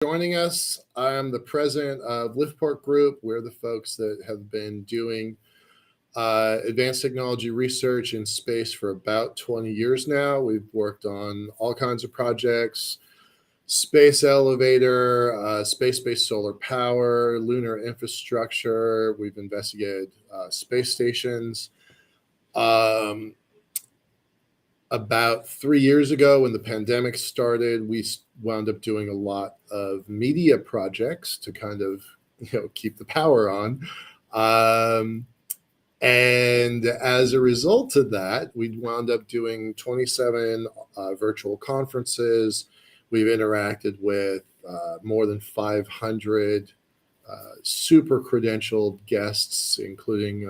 joining us. I'm the president of Liftport Group. We're the folks that have been doing advanced technology research in space for about 20 years now. We've worked on all kinds of projects: space elevator, space-based solar power, lunar infrastructure. We've investigated space stations. Um, about 3 years ago, when the pandemic started, we wound up doing a lot of media projects to kind of keep the power on. And as a result of that, we wound up doing 27 virtual conferences. We've interacted with more than 500 super credentialed guests, including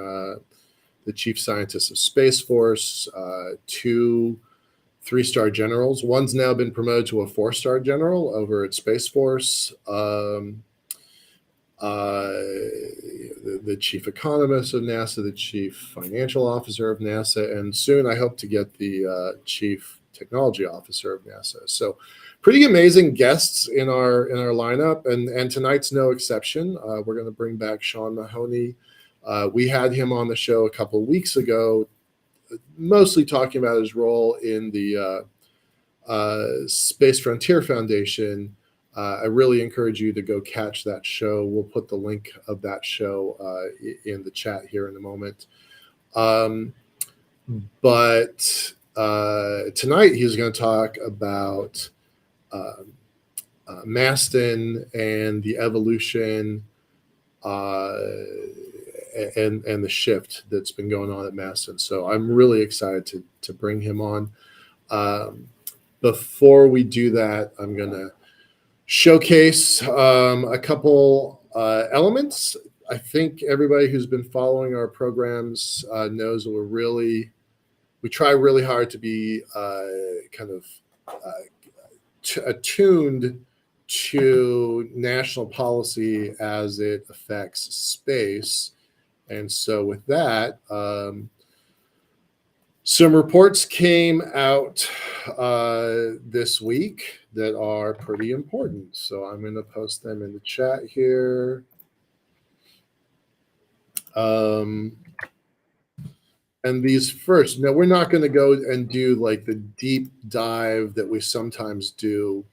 the chief scientist of Space Force, two 3-star generals. One's now been promoted to a 4-star general over at Space Force. The chief economist of NASA, the chief financial officer of NASA, and soon I hope to get the chief technology officer of NASA. So pretty amazing guests in our lineup, and tonight's no exception. We're going to bring back Sean Mahoney. We had him on the show a couple of weeks ago, mostly talking about his role in the Space Frontier Foundation. I really encourage you to go catch that show. We'll put the link of that show in the chat here in a moment. But tonight he's going to talk about Masten and the evolution and the shift that's been going on at Masten. So I'm really excited to bring him on. Before we do that, I'm going to showcase a couple elements. I think everybody who's been following our programs knows that we try really hard to be attuned to national policy as it affects space. And so with that, some reports came out this week that are pretty important. So I'm going to post them in the chat here. And these first, now we're not going to go and do like the deep dive that we sometimes do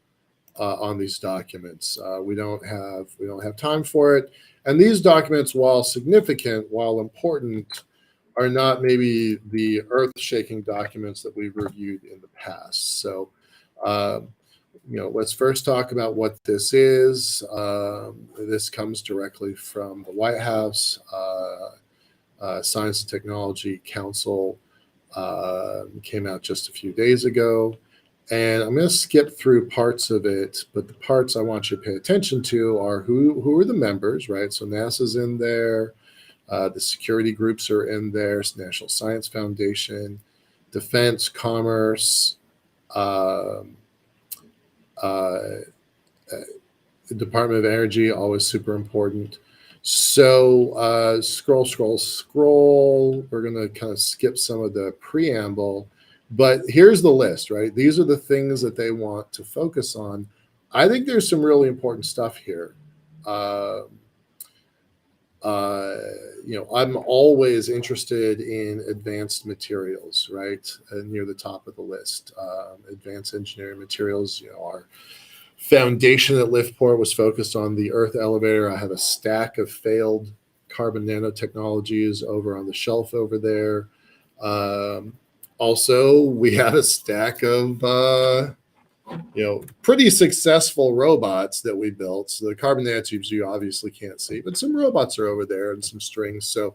on these documents. We don't have time for it. And these documents, while significant, while important, are not maybe the earth-shaking documents that we've reviewed in the past. So, let's first talk about what this is. This comes directly from the White House. Science and Technology Council came out just a few days ago. And I'm going to skip through parts of it, but the parts I want you to pay attention to are who are the members, right? So NASA's in there. The security groups are in there: National Science Foundation, Defense, Commerce, Department of Energy, always super important. So scroll. We're going to kind of skip some of the preamble, but here's the list, right? These are the things that they want to focus on. I think there's some really important stuff here. I'm always interested in advanced materials, right? Near the top of the list. Advanced engineering materials, our foundation at Liftport was focused on the Earth elevator. I have a stack of failed carbon nanotechnologies over on the shelf over there. Also, we had a stack of pretty successful robots that we built. So the carbon nanotubes you obviously can't see, but some robots are over there and some strings. So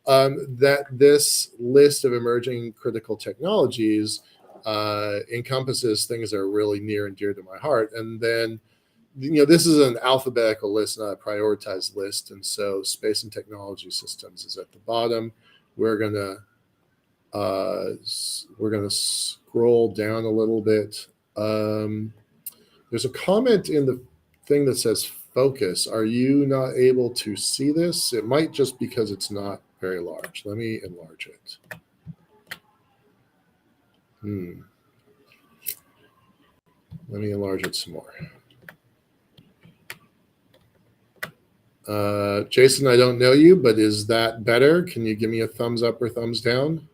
that this list of emerging critical technologies encompasses things that are really near and dear to my heart. And then, this is an alphabetical list, not a prioritized list. And so Space and Technology Systems is at the bottom. We're gonna scroll down a little bit. There's a comment in the thing that says focus. Are you not able to see this? It might just because it's not very large. Let me enlarge it. Let me enlarge it some more. Jason, I don't know you, but is that better? Can you give me a thumbs up or thumbs down?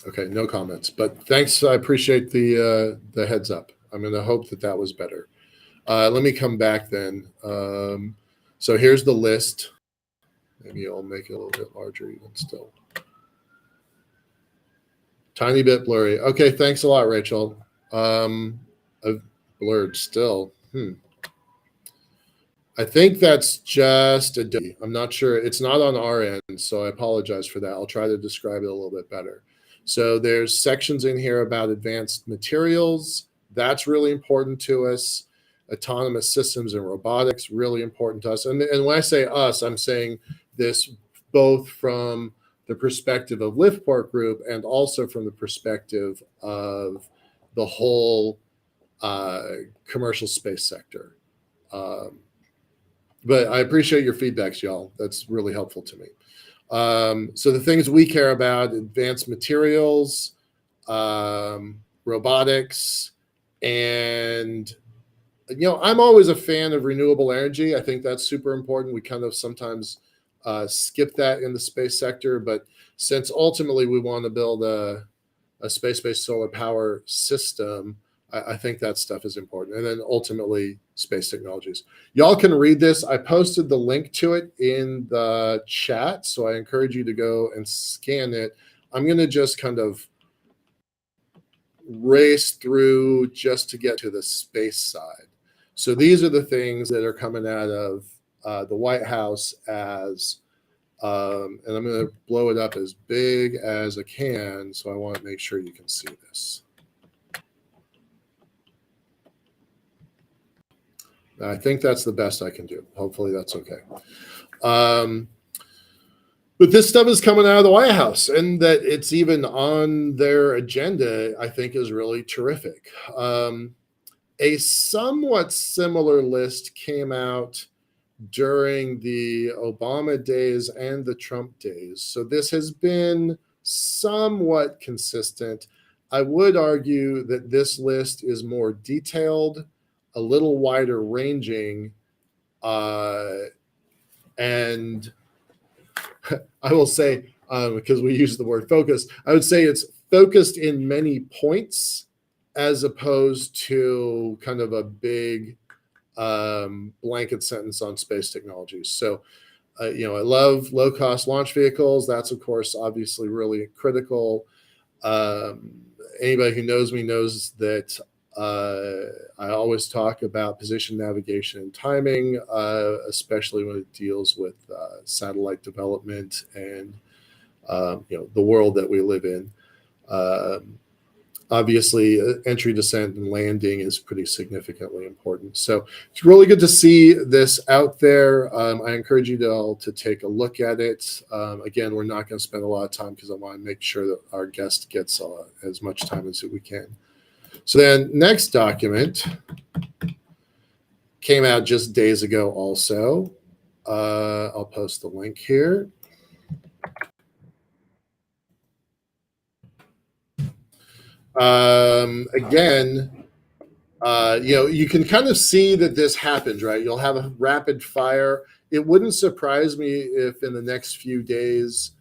Okay, no comments, but thanks. I appreciate the heads up. I'm going to hope that that was better. Let me come back then. So here's the list. Maybe I'll make it a little bit larger even still. Tiny bit blurry. Okay, thanks a lot, Rachel. I've blurred still. I think that's just a. I'm not sure. It's not on our end, so I apologize for that. I'll try to describe it a little bit better. So there's sections in here about advanced materials. That's really important to us. Autonomous systems and robotics, really important to us. And when I say us, I'm saying this both from the perspective of Liftport Group and also from the perspective of the whole commercial space sector. But I appreciate your feedbacks, y'all. That's really helpful to me. So the things we care about: advanced materials, robotics, and I'm always a fan of renewable energy. I think that's super important. We kind of sometimes skip that in the space sector, but since ultimately we want to build a space-based solar power system, I think that stuff is important. And then ultimately space technologies. Y'all can read this. I posted the link to it in the chat, so I encourage you to go and scan it. I'm going to just kind of race through just to get to the space side. So these are the things that are coming out of the White House as, and I'm going to blow it up as big as I can, so I want to make sure you can see this. I think that's the best I can do. Hopefully that's okay. But this stuff is coming out of the White House, and that it's even on their agenda, I think, is really terrific. A somewhat similar list came out during the Obama days and the Trump days. So this has been somewhat consistent. I would argue that this list is more detailed, a little wider ranging, and I will say, because we use the word focus, I would say it's focused in many points as opposed to kind of a big blanket sentence on space technologies. So, I love low-cost launch vehicles. That's, of course, obviously really critical. Anybody who knows me knows that I always talk about position, navigation, and timing, especially when it deals with satellite development and the world that we live in. Obviously, entry, descent, and landing is pretty significantly important. So it's really good to see this out there. I encourage you all to take a look at it. Again, we're not going to spend a lot of time because I want to make sure that our guest gets as much time as we can. So then next document came out just days ago also. I'll post the link here. Again, you can kind of see that this happens, right? You'll have a rapid fire. It wouldn't surprise me if in the next few days,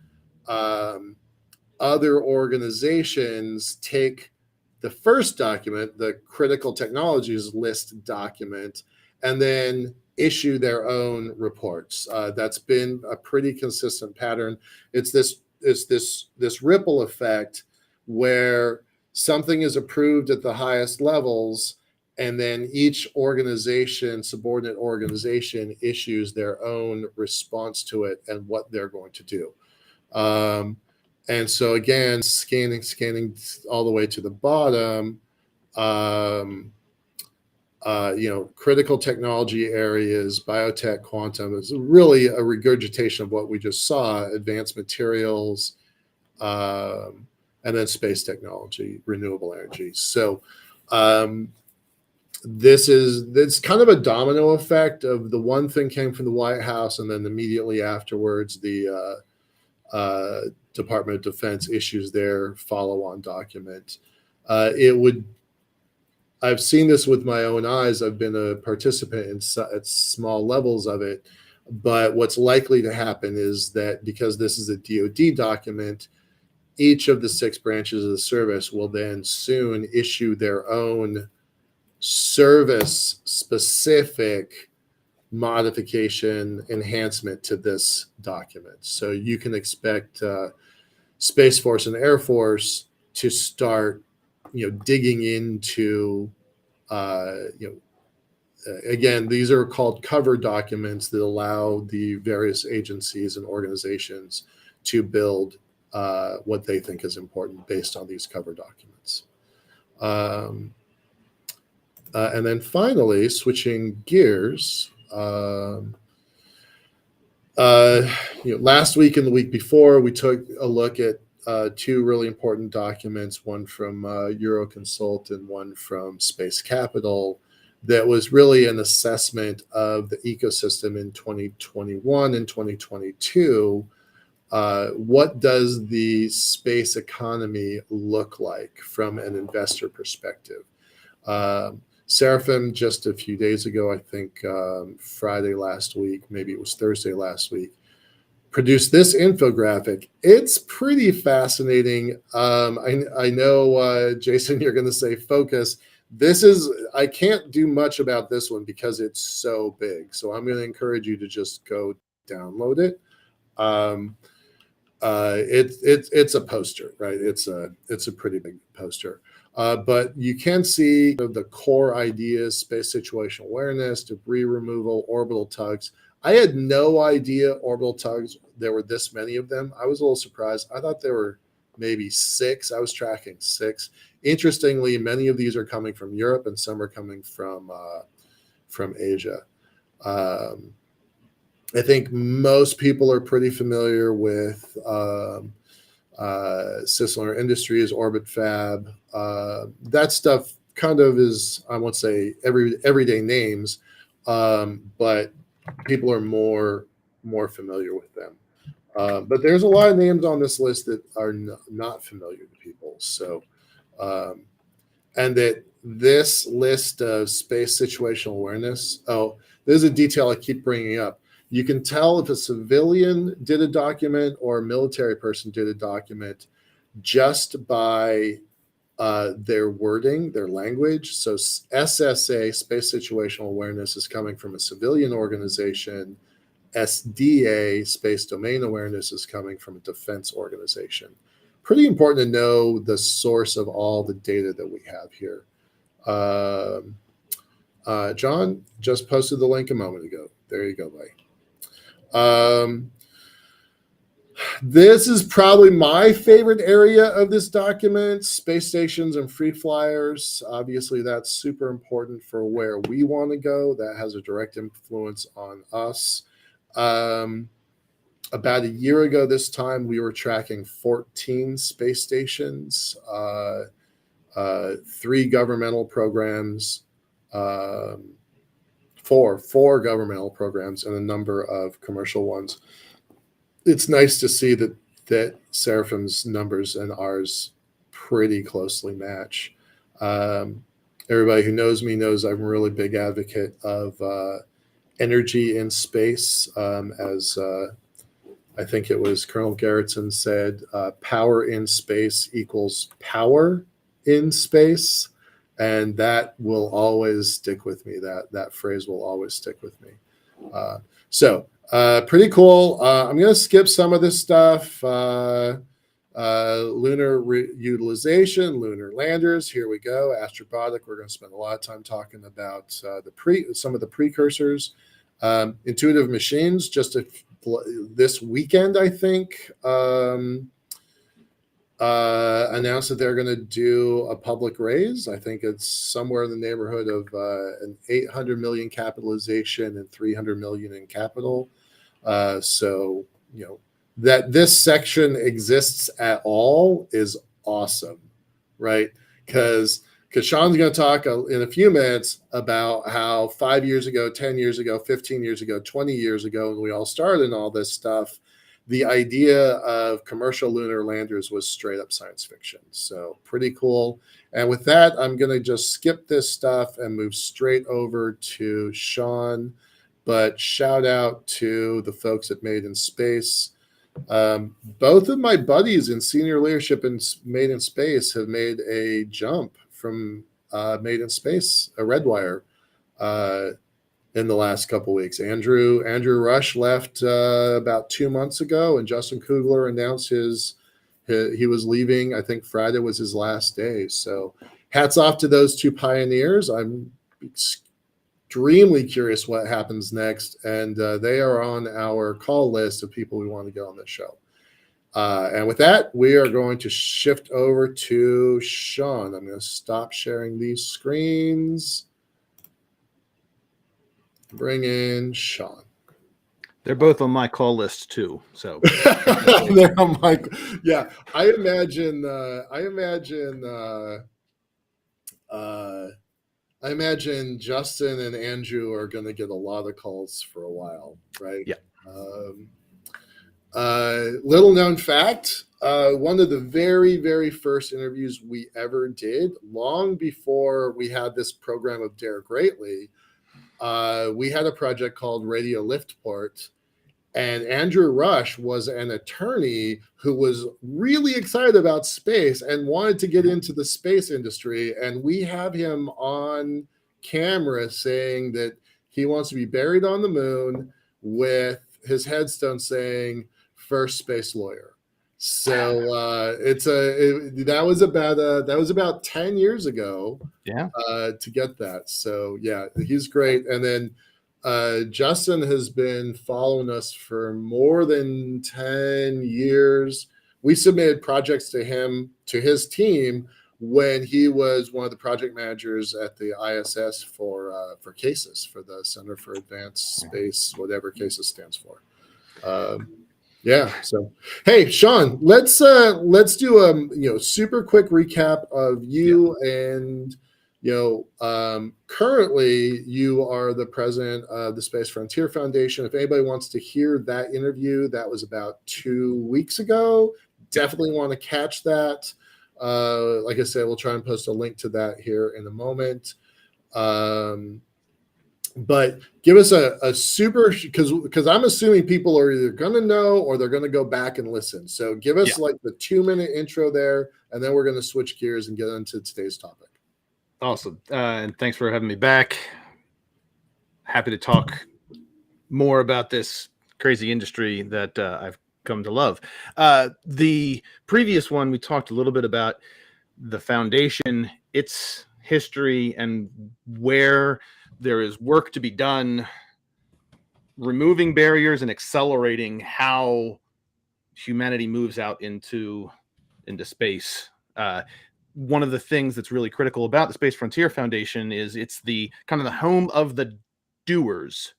other organizations take the first document, the critical technologies list document, and then issue their own reports. That's been a pretty consistent pattern. It's this ripple effect where something is approved at the highest levels, and then each organization, subordinate organization, issues their own response to it and what they're going to do. And so again, scanning all the way to the bottom, critical technology areas, biotech, quantum, is really a regurgitation of what we just saw: advanced materials, and then space technology, renewable energy. So it's kind of a domino effect of the one thing came from the White House, and then immediately afterwards, the Department of Defense issues their follow-on document. I've seen this with my own eyes. I've been a participant at small levels of it. But what's likely to happen is that because this is a DoD document, each of the 6 branches of the service will then soon issue their own service specific modification enhancement to this document. So you can expect Space Force and Air Force to start, digging into, again, these are called cover documents that allow the various agencies and organizations to build what they think is important based on these cover documents. And then finally, switching gears, last week and the week before, we took a look at 2 really important documents, one from Euroconsult and one from Space Capital, that was really an assessment of the ecosystem in 2021 and 2022. What does the space economy look like from an investor perspective? Seraphim, just a few days ago, I think Friday last week, maybe it was Thursday last week, produced this infographic. It's pretty fascinating. I know, Jason, you're going to say focus. I can't do much about this one because it's so big. So I'm going to encourage you to just go download it. It's a poster, right? It's a pretty big poster. But you can see the core ideas: space situational awareness, debris removal, orbital tugs. I had no idea orbital tugs, there were this many of them. I was a little surprised. I thought there were maybe 6. I was tracking 6. Interestingly, many of these are coming from Europe and some are coming from Asia. I think most people are pretty familiar with Sysler Industries, Orbit Fab. That stuff kind of is, I won't say everyday names, but people are more familiar with them. But there's a lot of names on this list that are not familiar to people. So, and that this list of space situational awareness, there's a detail I keep bringing up. You can tell if a civilian did a document or a military person did a document just by their wording, their language. So SSA, Space Situational Awareness, is coming from a civilian organization. SDA, Space Domain Awareness, is coming from a defense organization. Pretty important to know the source of all the data that we have here. John just posted the link a moment ago. There you go, buddy. This is probably my favorite area of this document: space stations and free flyers. Obviously, that's super important for where we want to go. That has a direct influence on us. About a year ago this time, we were tracking 14 space stations, 3 governmental programs, 4 governmental programs, and a number of commercial ones. It's nice to see that Seraphim's numbers and ours pretty closely match. Everybody who knows me knows I'm a really big advocate of energy in space. As I think it was Colonel Garretson said, power in space equals power in space. And that will always stick with me. That phrase will always stick with me. So pretty cool. I'm going to skip some of this stuff. Lunar utilization, lunar landers. Here we go. Astrobotic. We're going to spend a lot of time talking about some of the precursors. Intuitive Machines. Just this weekend, I think. Announced that they're going to do a public raise. I think it's somewhere in the neighborhood of an 800 million capitalization and 300 million in capital. So, that this section exists at all is awesome, right? Because Sean's going to talk in a few minutes about how 5 years ago, 10 years ago, 15 years ago, 20 years ago, when we all started and all this stuff, the idea of commercial lunar landers was straight up science fiction. So pretty cool. And with that, I'm going to just skip this stuff and move straight over to Sean. But shout out to the folks at Made in Space. Both of my buddies in senior leadership in Made in Space have made a jump from Made in Space, a Redwire, in the last couple of weeks. Andrew Rush left about 2 months ago, and Justin Kugler announced he was leaving. I think Friday was his last day. So hats off to those two pioneers. I'm extremely curious what happens next, and they are on our call list of people we want to get on this show. And with that, we are going to shift over to Sean. I'm going to stop sharing these screens. Bring in Sean. They're both on my call list too. So they're on my, yeah. I imagine Justin and Andrew are going to get a lot of calls for a while, right? Yeah. Little known fact, one of the very, very first interviews we ever did, long before we had this program of DareGreatly, we had a project called Radio Liftport, and Andrew Rush was an attorney who was really excited about space and wanted to get into the space industry. And we have him on camera saying that he wants to be buried on the moon with his headstone saying first space lawyer. So that was about 10 years ago. Yeah. To get that. So yeah, he's great. And then Justin has been following us for more than 10 years. We submitted projects to his team when he was one of the project managers at the ISS for CASIS, for the Center for Advanced Space, whatever CASIS stands for. Yeah. So, hey, Sean, let's do a super quick recap of you. And currently you are the president of the Space Frontier Foundation. If anybody wants to hear that interview, that was about 2 weeks ago. Definitely want to catch that. Like I said, we'll try and post a link to that here in a moment. But give us a super, because I'm assuming people are either going to know or they're going to go back and listen. So give us like the 2-minute intro there, and then we're going to switch gears and get into today's topic. Awesome. And thanks for having me back. Happy to talk more about this crazy industry that I've come to love. The previous one, we talked a little bit about the foundation, its history, and where there is work to be done, removing barriers and accelerating how humanity moves out into space. One of the things that's really critical about the Space Frontier Foundation is it's the kind of the home of the doers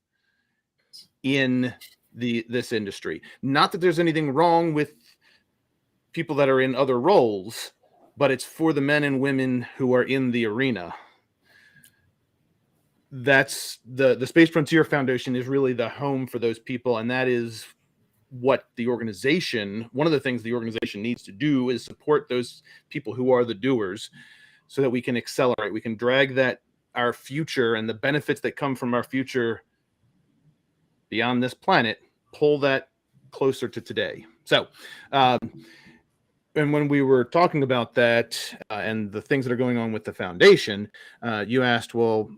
in this industry. Not that there's anything wrong with people that are in other roles, but it's for the men and women who are in the arena. That's the Space Frontier Foundation is really the home for those people, and that is what the organization, one of the things the organization needs to do is support those people who are the doers so that we can accelerate. We can drag our future and the benefits that come from our future beyond this planet, pull that closer to today. So, and when we were talking about that and the things that are going on with the foundation, you asked, well,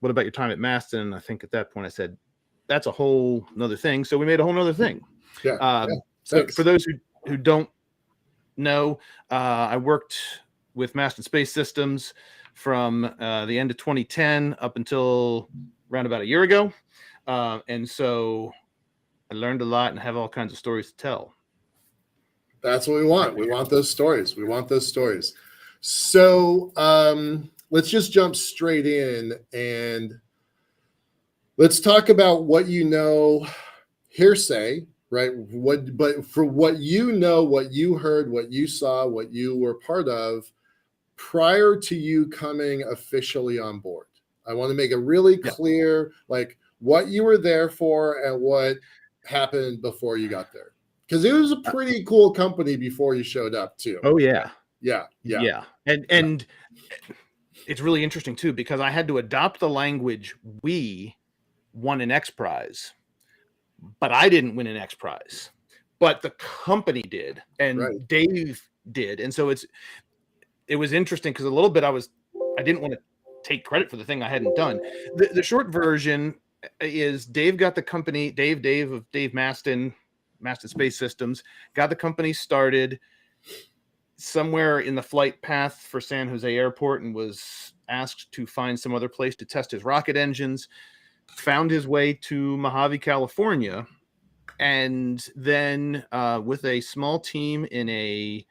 what about your time at Masten? And I think at that point I said, that's a whole nother thing. So we made a whole nother thing. So for those who don't know, I worked with Masten Space Systems from the end of 2010 up until around about a year ago. And so I learned a lot and have all kinds of stories to tell. That's what we want. We want those stories. So let's just jump straight in and let's talk about what you know, hearsay, right? But for what you know, what you heard, what you saw, what you were part of prior to you coming officially on board. I want to make it really clear, like what you were there for and what happened before you got there. because it was a pretty cool company before you showed up too. Oh yeah. Yeah. And it's really interesting too, because I had to adopt the language. We won an X Prize, but I didn't win an X Prize, but the company did, and Right. Dave did. And so it was interesting because a little bit I didn't want to take credit for the thing I hadn't done. The short version is Dave got the company, Dave of Dave Masten Space Systems, got the company started somewhere in the flight path for San Jose Airport and was asked to find some other place to test his rocket engines, found his way to Mojave, California, and then with a small team in a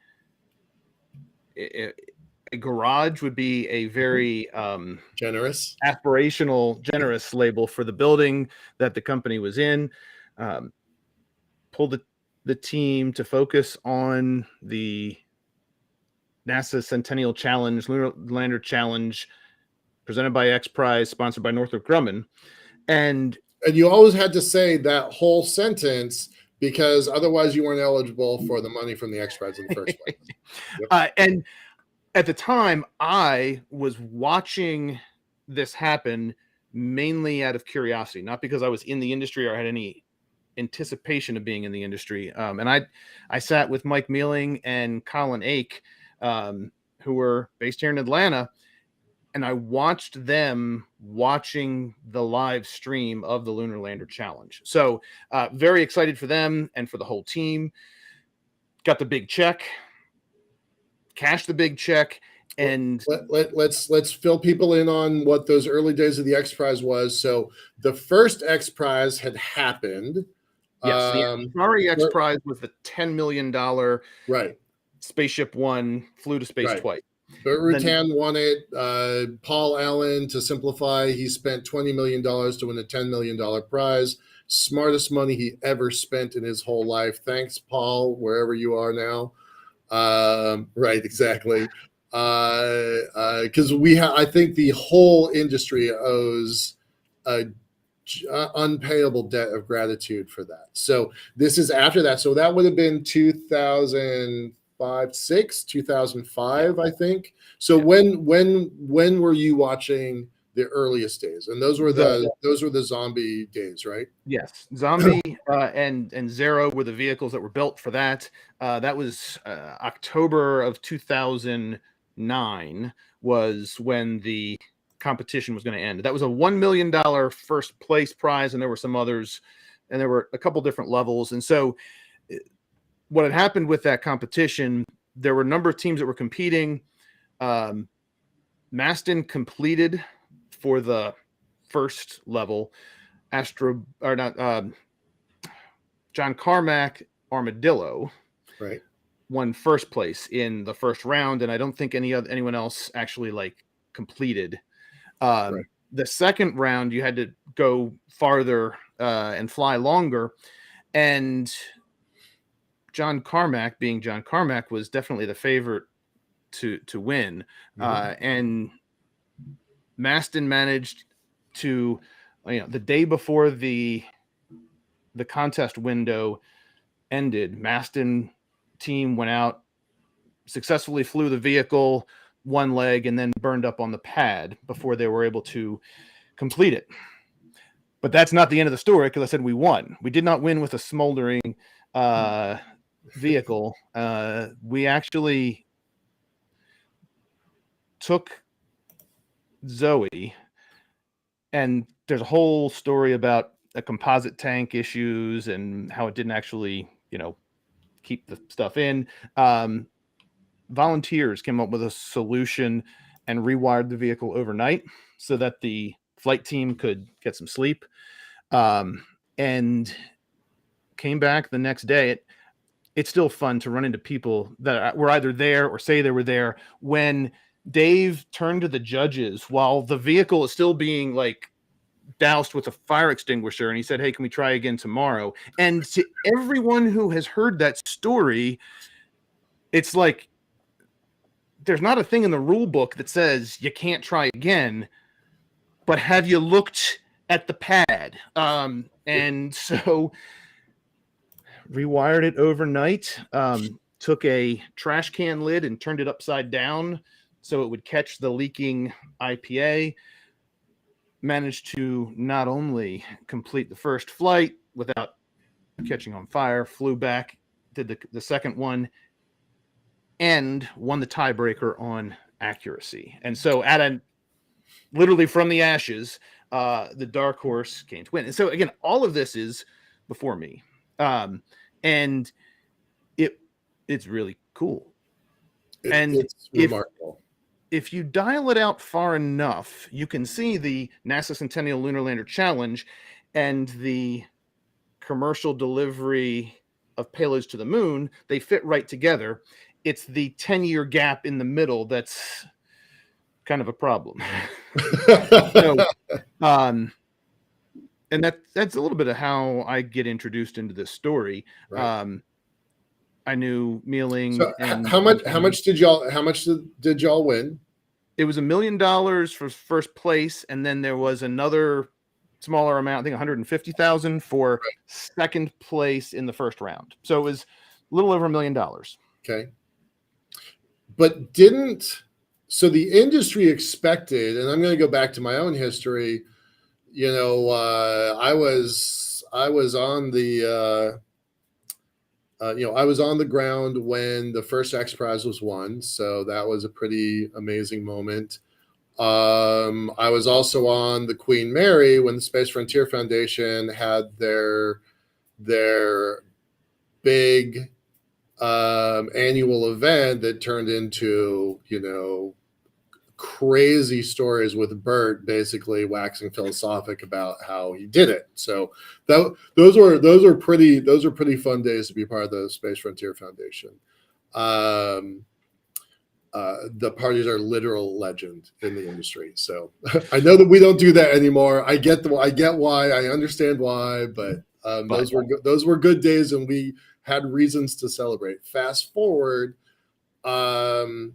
garage would be a very Generous, generous label for the building that the company was in. Pulled the team to focus on the NASA Centennial Challenge, Lunar Lander Challenge, presented by X Prize, sponsored by Northrop Grumman. And you always had to say that whole sentence because otherwise you weren't eligible for the money from the X Prize in the first place. Yep. And at the time, I was watching this happen mainly out of curiosity, not because I was in the industry or had any anticipation of being in the industry. And I sat with Mike Mealing and Colin Ake, who were based here in Atlanta, and I watched them watching the live stream of the Lunar Lander Challenge. So very excited for them and for the whole team. Got the big check, cashed the big check, and let's fill people in on what those early days of the X Prize was. So the first X Prize had happened. Yes, the Atari X Prize was the $10 million right Spaceship One flew to space twice. But Rutan won it. Paul Allen, to simplify, he spent $20 million to win a $10 million prize. Smartest money he ever spent in his whole life. Thanks, Paul, wherever you are now. Right, exactly. Because I think the whole industry owes a unpayable debt of gratitude for that. So this is after that. So that would have been 2005, 2005, I think. So when were you watching the earliest days? And those were the zombie days, right? Yes, Zombie and Zero were the vehicles that were built for that. That was October of 2009 was when the competition was going to end. That was a $1 million first place prize, and there were some others, and there were a couple different levels. And so what had happened with that competition, there were a number of teams that were competing. Masten completed for the first level. John Carmack Armadillo right won first place in the first round, and I don't think anyone else actually completed. Right. The second round, you had to go farther and fly longer, and John Carmack, being John Carmack, was definitely the favorite to win. Mm-hmm. And Masten managed to, the day before the contest window ended, Masten team went out, successfully flew the vehicle one leg, and then burned up on the pad before they were able to complete it. But that's not the end of the story, because I said we won. We did not win with a smoldering vehicle. We actually took Zoe, and there's a whole story about a composite tank issues and how it didn't actually, keep the stuff in. Volunteers came up with a solution and rewired the vehicle overnight so that the flight team could get some sleep, and came back the next day. It's still fun to run into people that were either there or say they were there when Dave turned to the judges while the vehicle is still being doused with a fire extinguisher, and he said, "Hey, can we try again tomorrow?" And to everyone who has heard that story, it's like there's not a thing in the rule book that says you can't try again, but have you looked at the pad? And so rewired it overnight. Took a trash can lid and turned it upside down so it would catch the leaking IPA. Managed to not only complete the first flight without catching on fire, flew back, did the second one, and won the tiebreaker on accuracy. And so literally from the ashes, the dark horse came to win. And so again, all of this is before me. And it's really cool. It's remarkable. If you dial it out far enough, you can see the NASA Centennial Lunar Lander Challenge and the commercial delivery of payloads to the moon. They fit right together. It's the 10-year gap in the middle that's kind of a problem. So, and that's a little bit of how I get introduced into this story. Right. I knew Mealing. So how much did y'all win? It was $1 million for first place, and then there was another smaller amount, I think $150,000 for second place in the first round. So it was a little over $1 million. Okay. But so the industry expected, and I'm going to go back to my own history. I was on the I was on the ground when the first X Prize was won, so that was a pretty amazing moment. I was also on the Queen Mary when the Space Frontier Foundation had their big annual event that turned into crazy stories with Bert basically waxing philosophic about how he did it. So those are pretty fun days to be part of the Space Frontier Foundation. The parties are literal legend in the industry. So I know that we don't do that anymore. I get why. I understand why, but those were good days, and we had reasons to celebrate. Fast forward, the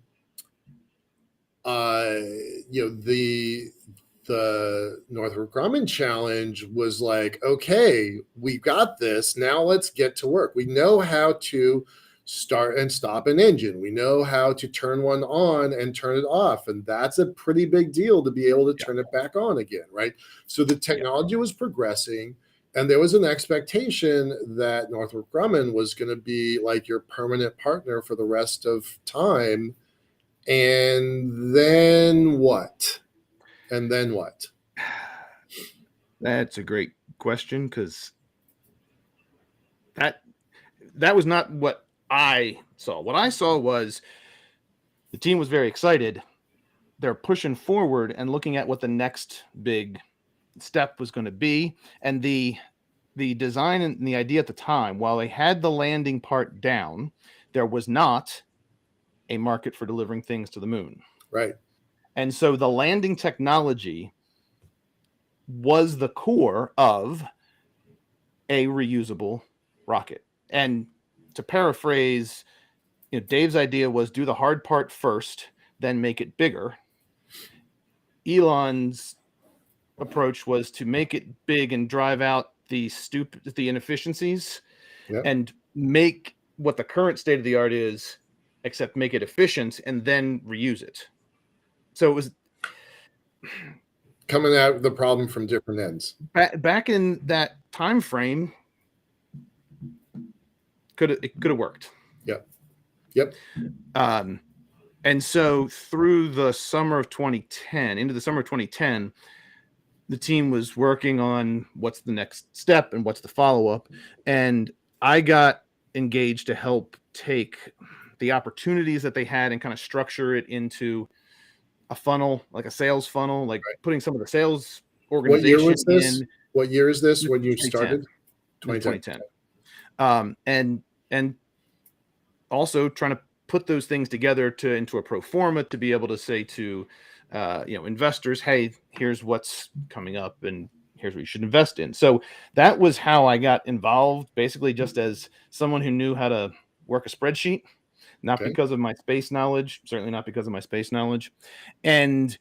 Northrop Grumman challenge was like, okay, we got this. Now let's get to work. We know how to start and stop an engine. We know how to turn one on and turn it off. And that's a pretty big deal to be able to turn it back on again, right? So the technology was progressing, and there was an expectation that Northrop Grumman was going to be like your permanent partner for the rest of time. And then what? That's a great question, because that was not what I saw. What I saw was the team was very excited. They're pushing forward and looking at what the next big step was going to be. And the design and the idea at the time, while they had the landing part down, there was not a market for delivering things to the moon. Right. And so the landing technology was the core of a reusable rocket. And to paraphrase, Dave's idea was do the hard part first, then make it bigger. Elon's approach was to make it big and drive out the inefficiencies, and make what the current state of the art is, except make it efficient and then reuse it. So it was coming at the problem from different ends. Back in that time frame, it could have worked. Yep. And so through the summer of 2010, into the summer of 2010, the team was working on what's the next step and what's the follow-up. And I got engaged to help take the opportunities that they had and kind of structure it into a funnel, like a sales funnel, like putting some of the sales organization in. What year is this when you started? 2010. And also trying to put those things together into a pro forma to be able to say to investors, hey, here's what's coming up and here's what you should invest in. So that was how I got involved, basically just as someone who knew how to work a spreadsheet, not because of my space knowledge, certainly not because of my space knowledge. And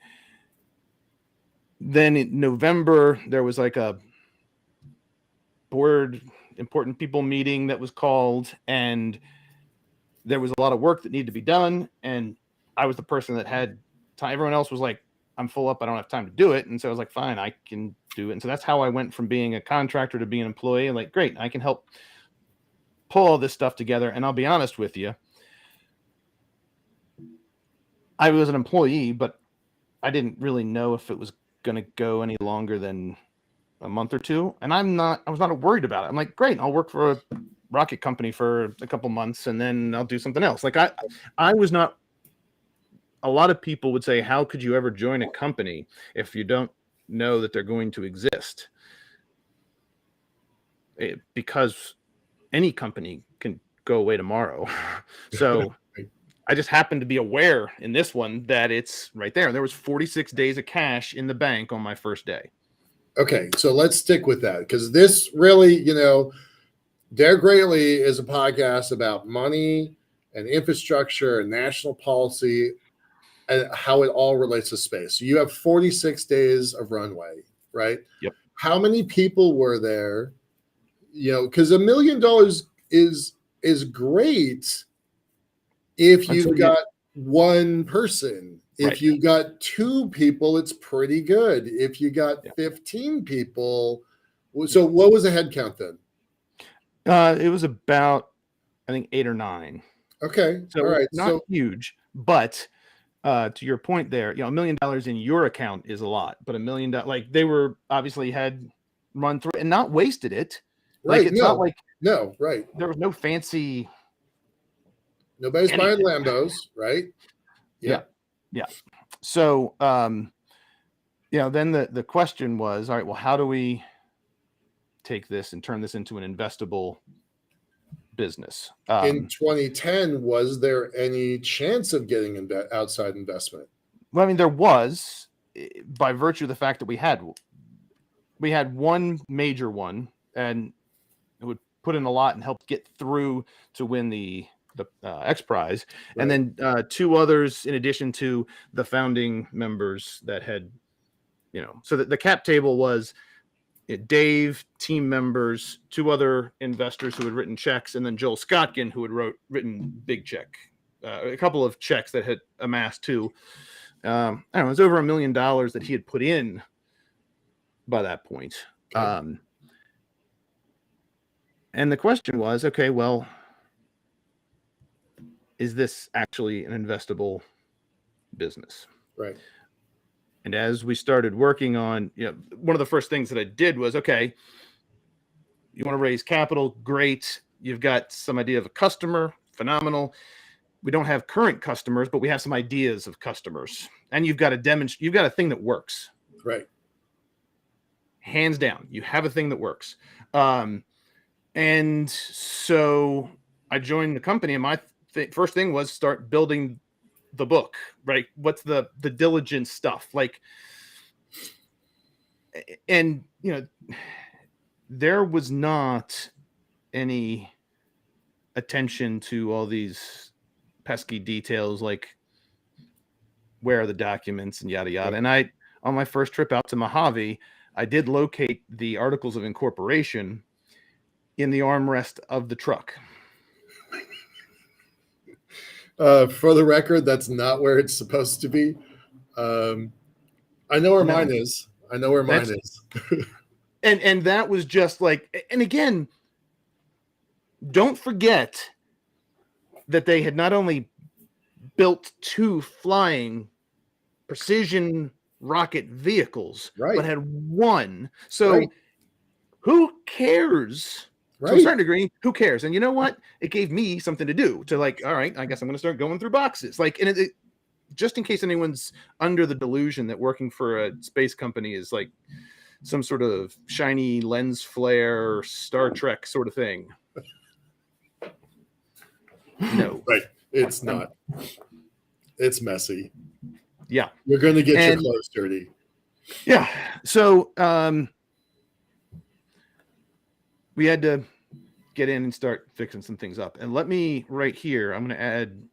then in November, there was like a board important people meeting that was called, and there was a lot of work that needed to be done, and I was the person that had time. Everyone else was like, I'm full up, I don't have time to do it. And so I was like, fine, I can do it. And so that's how I went from being a contractor to being an employee. Like, great, I can help pull all this stuff together. And I'll be honest with you, I was an employee, but I didn't really know if it was going to go any longer than a month or two. And I was not worried about it. I'm like, great, I'll work for a rocket company for a couple months and then I'll do something else. Like I was not. A lot of people would say, how could you ever join a company if you don't know that they're going to exist? Because any company can go away tomorrow. So I just happened to be aware in this one that it's right there. There was 46 days of cash in the bank on my first day. Okay, so let's stick with that, because this really, Dare Greatly is a podcast about money and infrastructure and national policy and how it all relates to space. So you have 46 days of runway, right? Yep. How many people were there? Because $1 million is great if you've got one person. If you got two people, it's pretty good. If you got 15 people, so what was the head count then? It was about, I think, 8 or 9. Okay, so all right, not huge, but to your point there, $1 million in your account is a lot, but $1 million, like they were obviously had run through and not wasted it. Right. Like it's not like right. There was no fancy. Nobody's buying Lambos, right? Yeah. So, then the question was, all right, well, how do we take this and turn this into an investable business? In 2010, was there any chance of getting outside investment? Well, I mean, there was, by virtue of the fact that we had one major one, and it would put in a lot and help get through to win the X Prize, right. And then 2 others in addition to the founding members that had, so the cap table was Dave, team members, 2 other investors who had written checks, and then Joel Scotkin, who had written big check, a couple of checks that had amassed too. I don't know, it was over $1 million that he had put in by that point. Okay. And the question was, okay, well, is this actually an investable business? Right. And as we started working on, one of the first things that I did was, okay, you want to raise capital, great. You've got some idea of a customer, phenomenal. We don't have current customers, but we have some ideas of customers. And you've got to demonstrate, you've got a thing that works. Right. Hands down, you have a thing that works. And so I joined the company, and my first thing was start building the book, right? What's the diligence stuff like? And there was not any attention to all these pesky details, like where are the documents and yada yada. And I, on my first trip out to Mojave, I did locate the articles of incorporation in the armrest of the truck. For the record, that's not where it's supposed to be. I know where mine is. And that was just like, and again, don't forget that they had not only built 2 flying precision rocket vehicles, right, but had 1. So right. Who cares? Right. To a certain degree, who cares? And you know what? It gave me something to do, to like, all right, I guess I'm going to start going through boxes. Like, and it, just in case anyone's under the delusion that working for a space company is like some sort of shiny lens flare, Star Trek sort of thing. No. Right. It's not. It's messy. Yeah. You're going to get your clothes dirty. Yeah. So, we had to get in and start fixing some things up. And let me right here, I'm going to add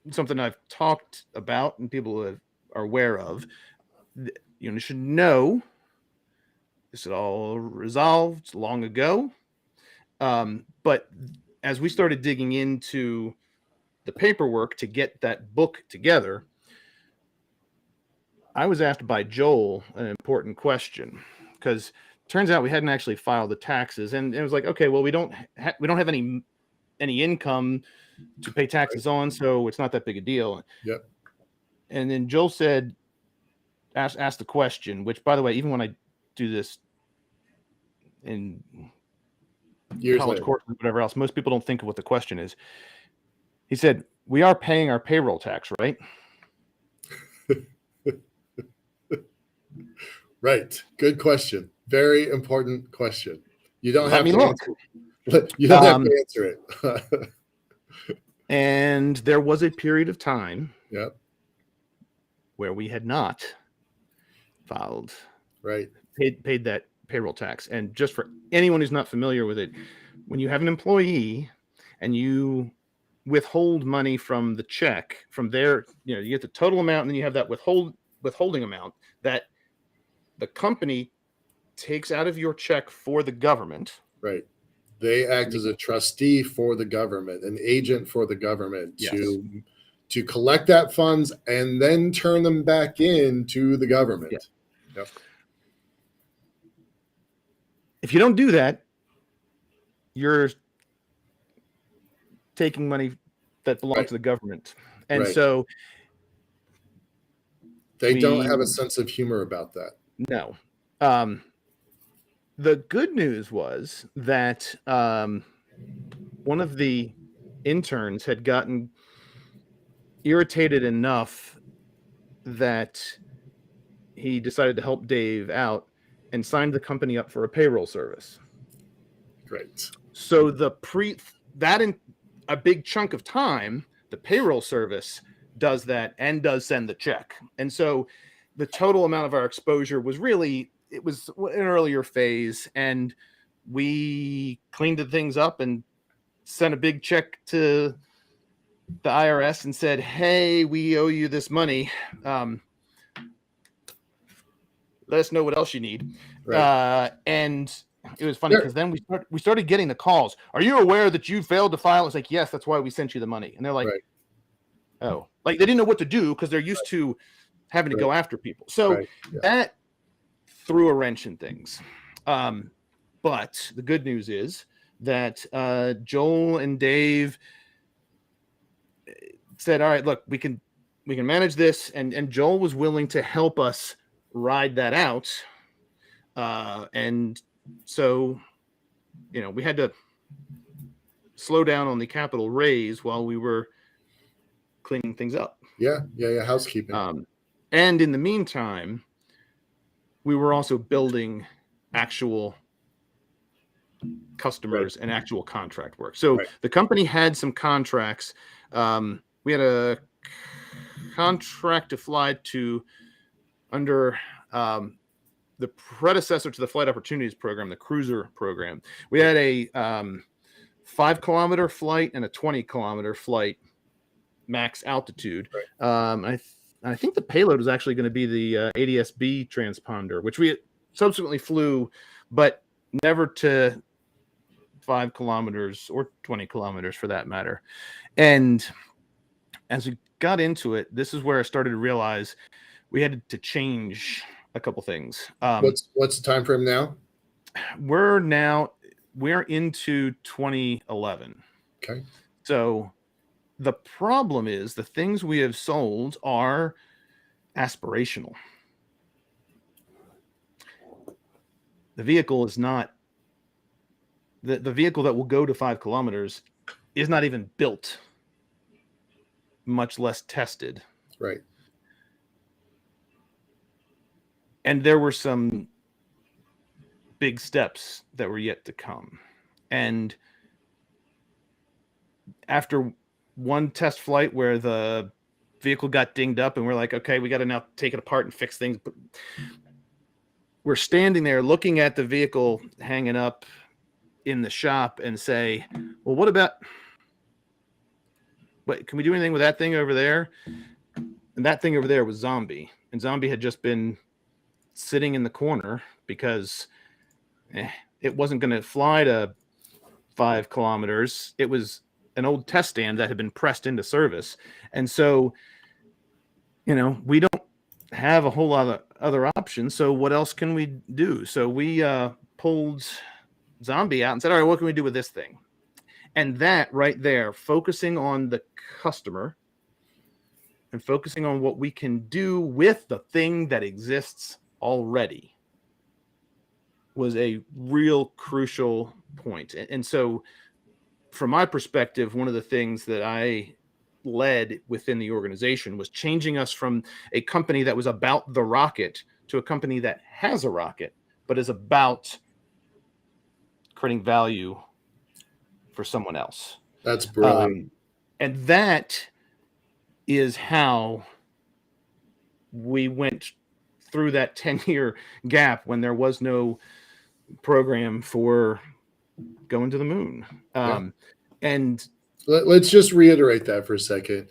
something I've talked about and people are aware of. You should know this is all resolved long ago. But as we started digging into the paperwork to get that book together, I was asked by Joel an important question, because turns out we hadn't actually filed the taxes, and it was like, okay, well, we don't have any income to pay taxes on, so it's not that big a deal. Yep. And then Joel said, asked the question, which, by the way, even when I do this in Years college later. courses, whatever else, most people don't think of what the question is. He said, "We are paying our payroll tax, right?" Right. Good question. Very important question. You don't Let have me to look. answer. You don't have to answer it. And there was a period of time Yep. where we had not filed, Right. paid that payroll tax. And just for anyone who's not familiar with it, when you have an employee and you withhold money from the check, from their, you get the total amount, and then you have that withholding amount that the company takes out of your check for the government. Right. They act as a trustee for the government, an agent for the government Yes. to collect that funds and then turn them back into the government. Yeah. Yep. If you don't do that, you're taking money that belongs to the government. And so they don't have a sense of humor about that. No. The good news was that one of the interns had gotten irritated enough that he decided to help Dave out and signed the company up for a payroll service. Great. So in a big chunk of time, the payroll service does that and does send the check. And so the total amount of our exposure was really, it was an earlier phase, and we cleaned the things up and sent a big check to the IRS and said, "Hey, we owe you this money. Let us know what else you need." Right. And it was funny because then we started getting the calls. "Are you aware that you failed to file?" It's like, "Yes, that's why we sent you the money." And they're like, "Oh," like they didn't know what to do because they're used to having to go after people. So that threw a wrench in things. But the good news is that Joel and Dave said, "All right, look, we can manage this," and Joel was willing to help us ride that out. And so, we had to slow down on the capital raise while we were cleaning things up. Yeah. Housekeeping. And in the meantime, we were also building actual customers and actual contract work. So the company had some contracts. We had a contract to fly to under the predecessor to the Flight Opportunities Program, the Cruiser program. We had a 5-kilometer flight and a 20-kilometer flight, max altitude. I think the payload was actually going to be the ADS-B transponder, which we subsequently flew, but never to 5 kilometers or 20 kilometers for that matter. And as we got into it, this is where I started to realize we had to change a couple things. What's the time frame now? We're into 2011. Okay. So the problem is the things we have sold are aspirational. The vehicle is not the vehicle that will go to 5 kilometers is not even built, much less tested. Right. And there were some big steps that were yet to come. And after one test flight where the vehicle got dinged up and we're like, okay, we got to now take it apart and fix things. But we're standing there looking at the vehicle hanging up in the shop and say, well, can we do anything with that thing over there? And that thing over there was Zombie. And Zombie had just been sitting in the corner because it wasn't going to fly to 5 kilometers. It was an old test stand that had been pressed into service. And so, we don't have a whole lot of other options. So what else can we do? So we pulled Zombie out and said, all right, what can we do with this thing? And that right there, focusing on the customer and focusing on what we can do with the thing that exists already, was a real crucial point. And so from my perspective, one of the things that I led within the organization was changing us from a company that was about the rocket to a company that has a rocket, but is about creating value for someone else. That's brilliant. And that is how we went through that 10-year gap when there was no program for going to the moon. And let's just reiterate that for a second.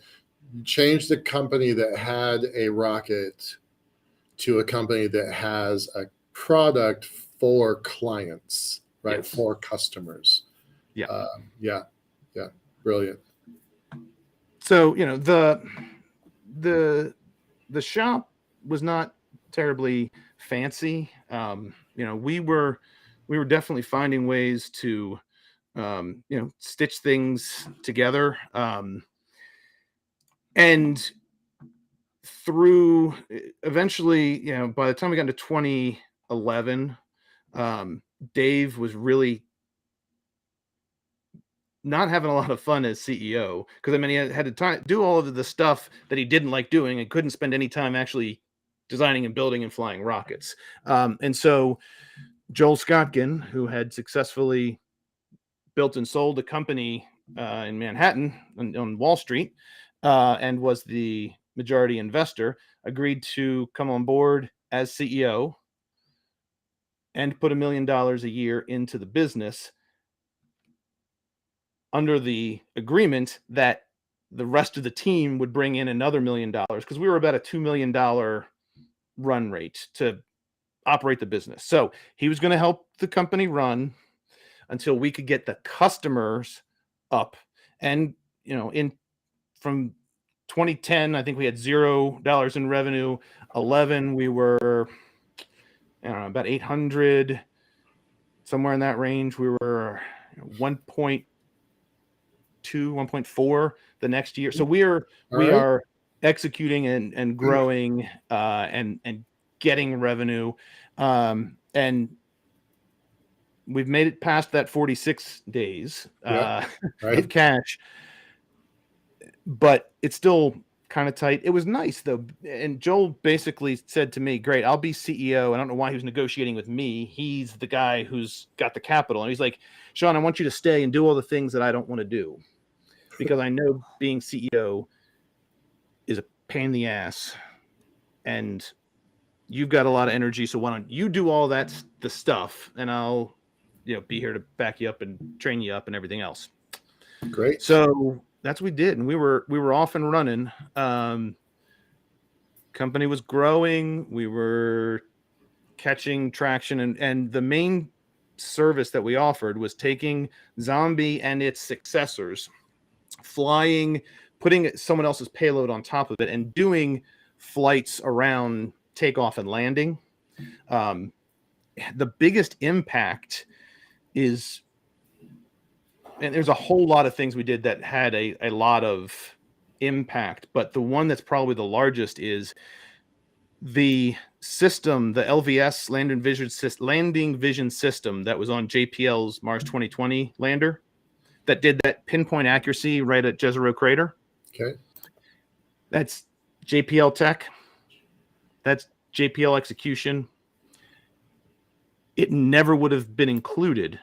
Change the company that had a rocket to a company that has a product for clients, right? Yes. For customers. Yeah. Brilliant. So, the shop was not terribly fancy. We were definitely finding ways to, stitch things together. And through eventually, by the time we got into 2011, Dave was really not having a lot of fun as CEO, because he had to do all of the stuff that he didn't like doing and couldn't spend any time actually designing and building and flying rockets. And so Joel Scottkin, who had successfully built and sold a company in Manhattan on Wall Street, and was the majority investor, agreed to come on board as CEO and put $1 million a year into the business, under the agreement that the rest of the team would bring in another $1 million, because we were about a $2 million run rate to operate the business. So he was going to help the company run until we could get the customers up. And, from 2010, I think we had $0 in revenue. 11, we were, about 800, somewhere in that range. We were 1.2, 1.4 the next year. So we are executing and growing and getting revenue. And we've made it past that 46 days of cash, but it's still kind of tight. It was nice though. And Joel basically said to me, great, I'll be CEO. I don't know why he was negotiating with me. He's the guy who's got the capital. And he's like, Sean, I want you to stay and do all the things that I don't want to do, because I know being CEO is a pain in the ass and you've got a lot of energy. So why don't you do all the stuff, and I'll, be here to back you up and train you up and everything else. Great. So that's what we did. And we were off and running. Company was growing. We were catching traction, and the main service that we offered was taking Zombie and its successors, flying, putting someone else's payload on top of it, and doing flights around takeoff and landing. The biggest impact is, and there's a whole lot of things we did that had a lot of impact, but the one that's probably the largest is the system, the LVS landing vision system that was on JPL's Mars 2020 lander, that did that pinpoint accuracy right at Jezero Crater. Okay. That's JPL tech. That's JPL execution. It never would have been included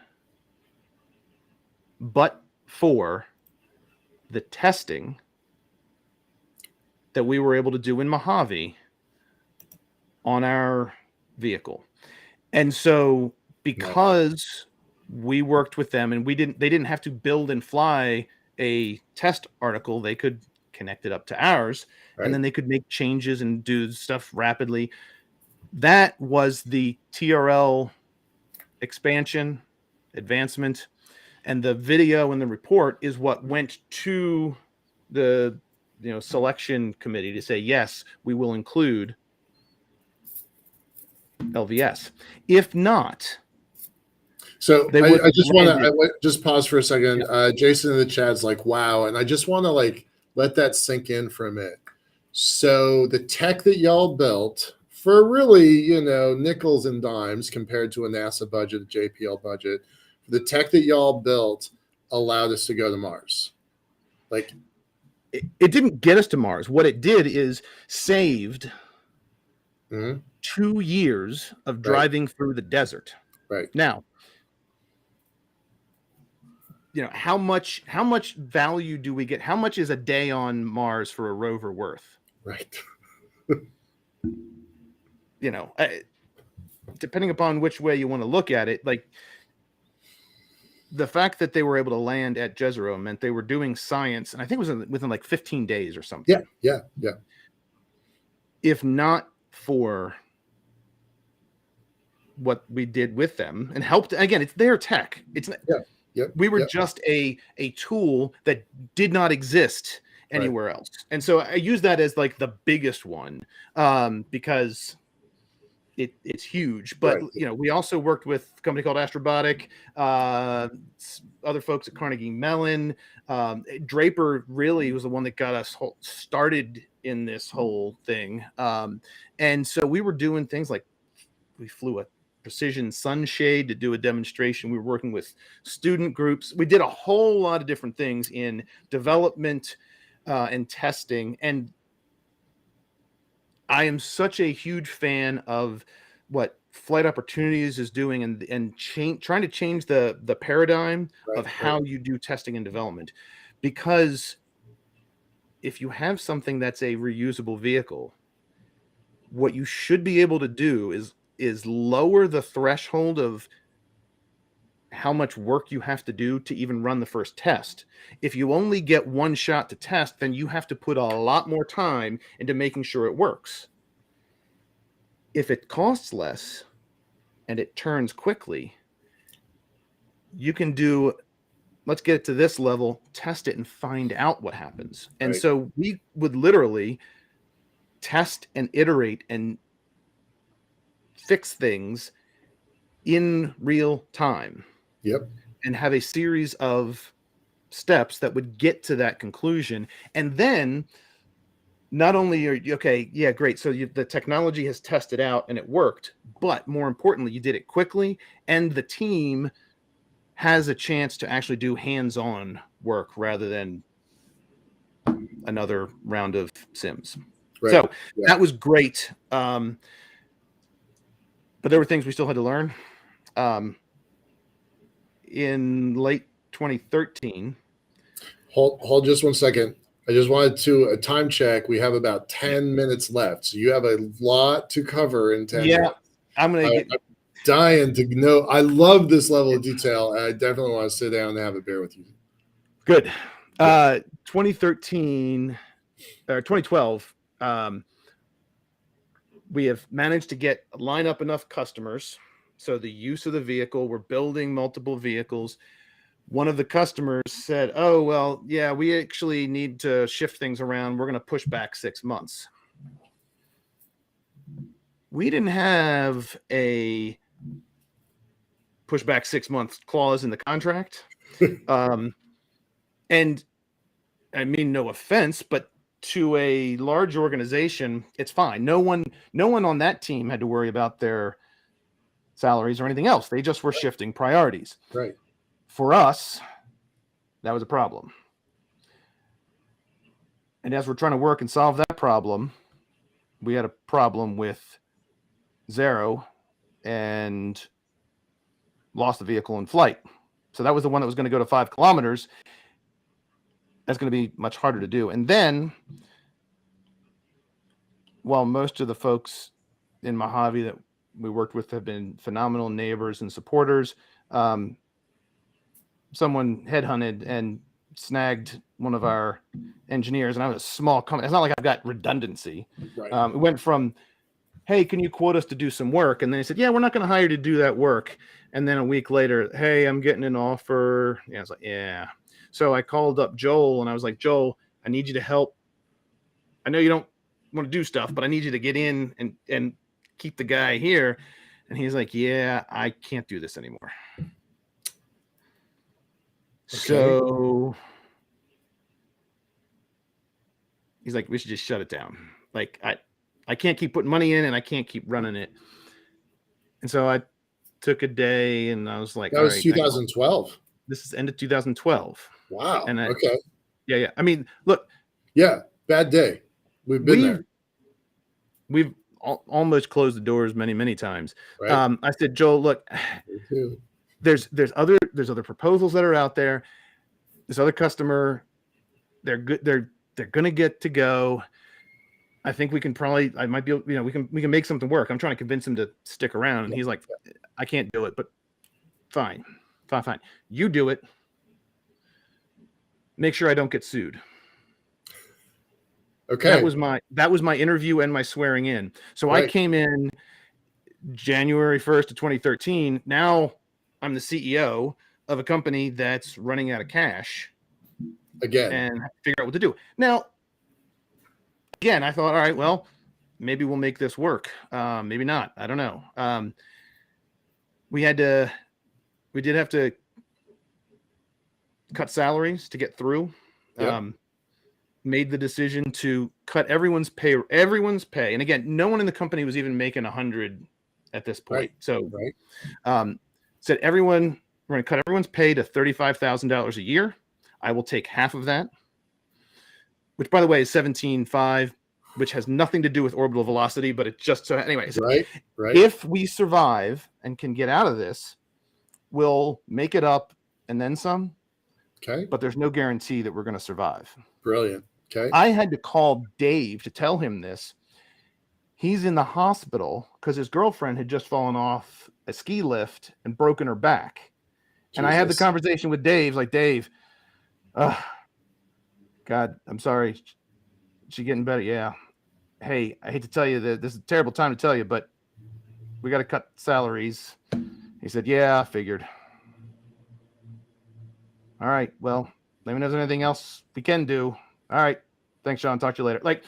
but for the testing that we were able to do in Mojave on our vehicle. And so because we worked with them and they didn't have to build and fly a test article, they could connect it up to ours, and then they could make changes and do stuff rapidly. That was the TRL expansion, advancement, And the video and the report is what went to the selection committee to say, yes, we will include LVS. If not, so they I would just want to landed. just pause for a second. Yeah. Jason in the chat's like, wow. And I just want to like let that sink in for a minute. So the tech that y'all built for really, nickels and dimes compared to a NASA budget, a JPL budget, the tech that y'all built allowed us to go to Mars. Like, it didn't get us to Mars. What it did is saved 2 years of driving through the desert. Right. Now, how much value do we get? How much is a day on Mars for a rover worth? Right. Depending upon which way you want to look at it, like the fact that they were able to land at Jezero meant they were doing science, and I think it was within like 15 days or something. Yeah. If not for what we did with them and helped, again, it's their tech. It's not. We were just a tool that did not exist anywhere else. And so I use that as like the biggest one because it's huge. But, we also worked with a company called Astrobotic, other folks at Carnegie Mellon. Draper really was the one that got us started in this whole thing. And so we were doing things like we flew a precision sunshade to do a demonstration. We were working with student groups. We did a whole lot of different things in development and testing. And I am such a huge fan of what Flight Opportunities is doing and trying to change the paradigm of how you do testing and development. Because if you have something that's a reusable vehicle, what you should be able to do is lower the threshold of how much work you have to do to even run the first test. If you only get one shot to test, then you have to put a lot more time into making sure it works. If it costs less and it turns quickly, you can do, let's get it to this level, test it and find out what happens. And so we would literally test and iterate and fix things in real time. And have a series of steps that would get to that conclusion. And then not only are you great. So the technology has tested out and it worked, but more importantly, you did it quickly and the team has a chance to actually do hands-on work rather than another round of sims. So that was great. But there were things we still had to learn. In late 2013. Hold just 1 second. I just wanted to a time check. We have about 10 minutes left. So you have a lot to cover in 10 minutes. I'm dying to know. I love this level of detail. I definitely want to sit down and have a beer with you. Good. 2013 or 2012. We have managed to line up enough customers. So the use of the vehicle, we're building multiple vehicles. One of the customers said, oh, well, yeah, we actually need to shift things around. We're going to push back 6 months. We didn't have a push back 6 months clause in the contract. And I mean, no offense, but to a large organization, it's fine. No one on that team had to worry about their salaries or anything else. They just were shifting priorities. Right. For us, that was a problem. And as we're trying to work and solve that problem, we had a problem with Zero and lost the vehicle in flight. So that was the one that was going to go to 5 kilometers. That's going to be much harder to do. And then, while most of the folks in Mojave that we worked with have been phenomenal neighbors and supporters, someone headhunted and snagged one of our engineers, and I was a small company. It's not like I've got redundancy. Right. It went from hey, can you quote us to do some work? And then he said, yeah, we're not going to hire you to do that work. And then a week later, hey, I'm getting an offer. Yeah, I was like, yeah. So I called up Joel and I was like, Joel, I need you to help. I know you don't want to do stuff, but I need you to get in and keep the guy here. And he's like, yeah, I can't do this anymore. Okay. So he's like, we should just shut it down. Like, I can't keep putting money in and I can't keep running it. And so I took a day and I was like, that was 2012. This is end of 2012. Wow. And okay. Yeah. I mean, look. Yeah. Bad day. We've been there. We've almost closed the doors many, many times. Right. I said, Joel, look, there's other proposals that are out there. This other customer, they're good. They're going to get to go. I think I might be, we can make something work. I'm trying to convince him to stick around. And he's like, I can't do it, but fine. You do it. Make sure I don't get sued. Okay. That was my interview and my swearing in. So right. I came in January 1st of 2013. Now I'm the CEO of a company that's running out of cash. Again. And I have to figure out what to do. Now, again, I thought, all right, well, maybe we'll make this work. Maybe not. I don't know. We did have to cut salaries to get through. Yep. Made the decision to cut everyone's pay. And again, no one in the company was even making 100 at this point. Right. So said we're going to cut everyone's pay to $35,000 a year. I will take half of that, which by the way is 17.5, which has nothing to do with orbital velocity, but it just, so anyways, right. If we survive and can get out of this, we'll make it up and then some. Okay. But there's no guarantee that we're going to survive. Brilliant. Okay. I had to call Dave to tell him this. He's in the hospital because his girlfriend had just fallen off a ski lift and broken her back. Jesus. And I had the conversation with Dave, like, Dave, God, I'm sorry. She getting better. Yeah. Hey, I hate to tell you that this is a terrible time to tell you, but we got to cut salaries. He said, yeah, I figured. All right. Well, let me know if there's anything else we can do. All right. Thanks, Sean. Talk to you later. Like,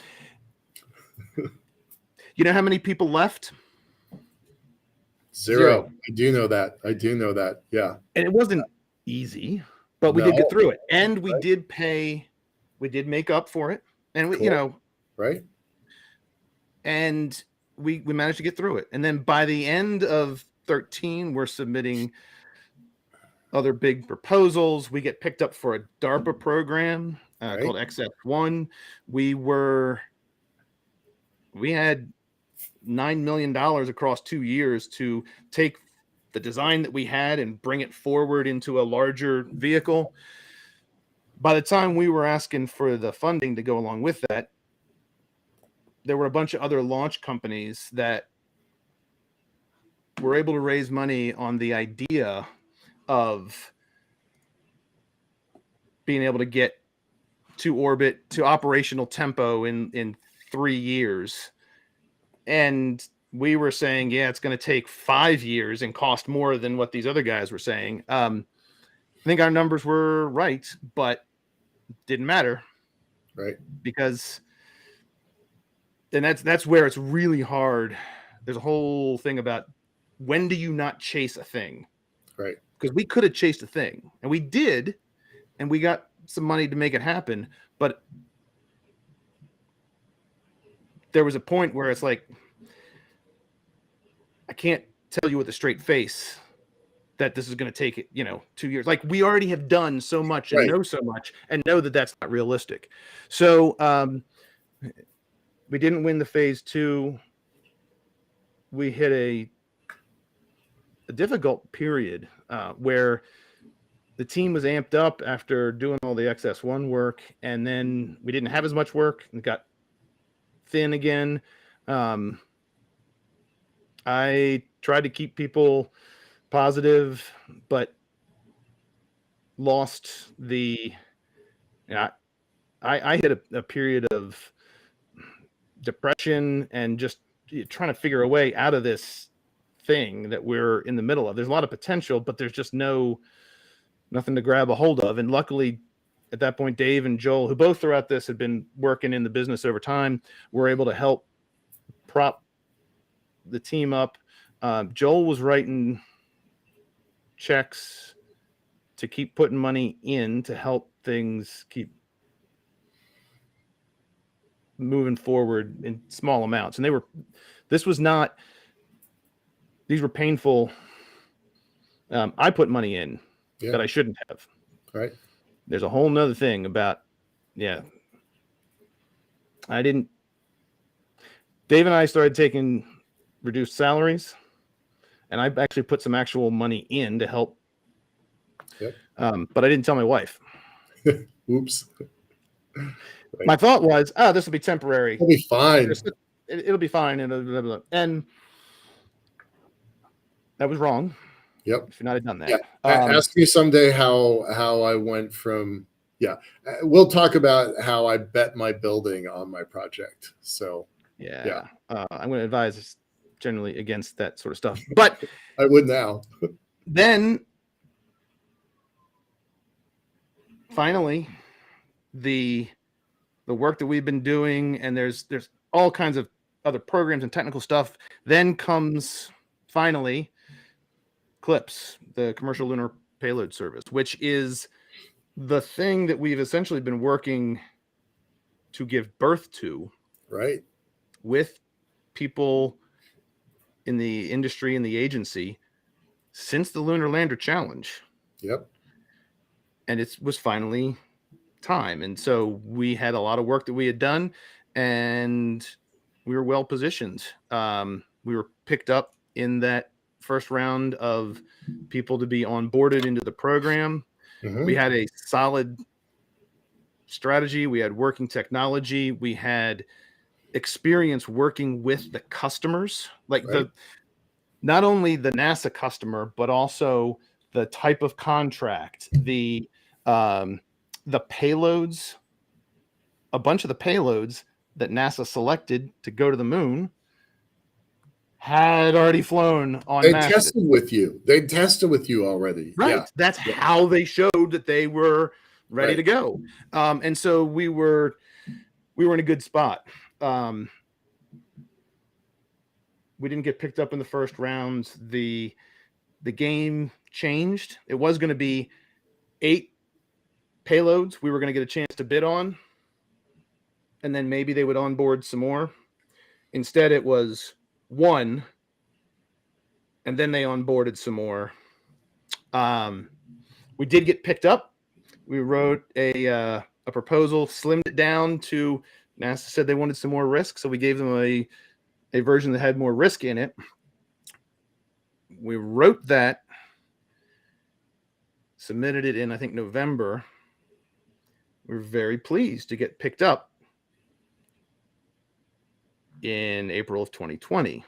you know how many people left? Zero. I do know that. Yeah. And it wasn't easy, but we did get through it. And we did make up for it. And we, cool. Right. And we managed to get through it. And then by the end of 13, we're submitting other big proposals. We get picked up for a DARPA program called XF1. We had $9 million across 2 years to take the design that we had and bring it forward into a larger vehicle. By the time we were asking for the funding to go along with that, there were a bunch of other launch companies that were able to raise money on the idea of being able to get to orbit to operational tempo in 3 years. And we were saying, yeah, it's going to take 5 years and cost more than what these other guys were saying. I think our numbers were right, but didn't matter. Right. Because then that's where it's really hard. There's a whole thing about when do you not chase a thing? Right. Because we could have chased a thing, and we did, and we got some money to make it happen. But there was a point where it's like, I can't tell you with a straight face that this is going to take 2 years. Like, we already have done so much and know so much and know that that's not realistic. So we didn't win the phase 2. We hit a difficult period where the team was amped up after doing all the XS1 work, and then we didn't have as much work and got thin again. I tried to keep people positive, but lost the. I hit a period of depression and just trying to figure a way out of this thing that we're in the middle of. There's a lot of potential, but there's just nothing to grab a hold of. And luckily, at that point, Dave and Joel, who both throughout this had been working in the business over time, were able to help prop the team up. Joel was writing checks to keep putting money in to help things keep moving forward in small amounts. And these were painful. I put money in that I shouldn't have. Right. There's a whole nother thing about, Dave and I started taking reduced salaries, and I actually put some actual money in to help. Yep. But I didn't tell my wife. Oops. Right. My thought was, this will be temporary. It'll be fine. It'll be fine. And that was wrong. Yep. Should not have done that. Yeah. Ask me someday how I went from. Yeah. We'll talk about how I bet my building on my project. So. Yeah. I'm going to advise generally against that sort of stuff. But I would now. Then finally, the work that we've been doing, and there's all kinds of other programs and technical stuff. Then comes finally CLPS, the Commercial Lunar Payload Service, which is the thing that we've essentially been working to give birth to, right, with people in the industry and the agency since the Lunar Lander Challenge. Yep. And it was finally time. And so we had a lot of work that we had done, and we were well positioned. We were picked up in that first round of people to be onboarded into the program. Mm-hmm. We had a solid strategy. We had working technology. We had experience working with the customers, like right. Not only the NASA customer, but also the type of contract, the payloads. A bunch of the payloads that NASA selected to go to the moon had already flown on. They tested with you. They tested with you already. Right. Yeah. That's how they showed that they were ready to go. And so we were in a good spot. We didn't get picked up in the first round. The game changed. It was going to be 8 payloads we were going to get a chance to bid on, and then maybe they would onboard some more. Instead, it was 1, and then they onboarded some more. We did get picked up. We wrote a proposal, slimmed it down to, NASA said they wanted some more risk, so we gave them a version that had more risk in it. We wrote that, submitted it in, I think, November. We were very pleased to get picked up in April of 2020.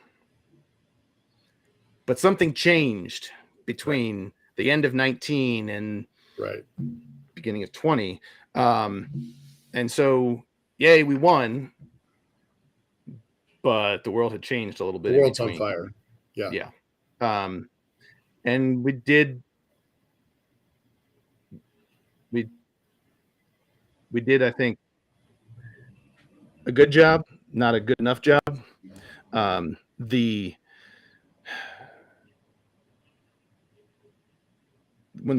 But something changed between the end of 19 and beginning of 20. And so, yay, we won. But the world had changed a little bit. The world's on fire. Yeah. Yeah. And we did, I think, a good job, not a good enough job. When the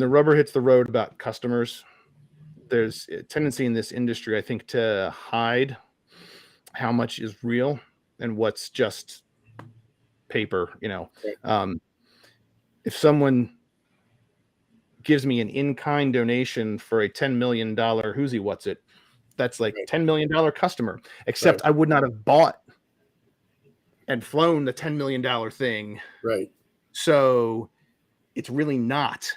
rubber hits the road about customers, there's a tendency in this industry, I think, to hide how much is real and what's just paper. If someone gives me an in-kind donation for a $10 million whoosy what's it, that's like $10 million customer, except I would not have bought and flown the $10 million thing. Right. So it's really not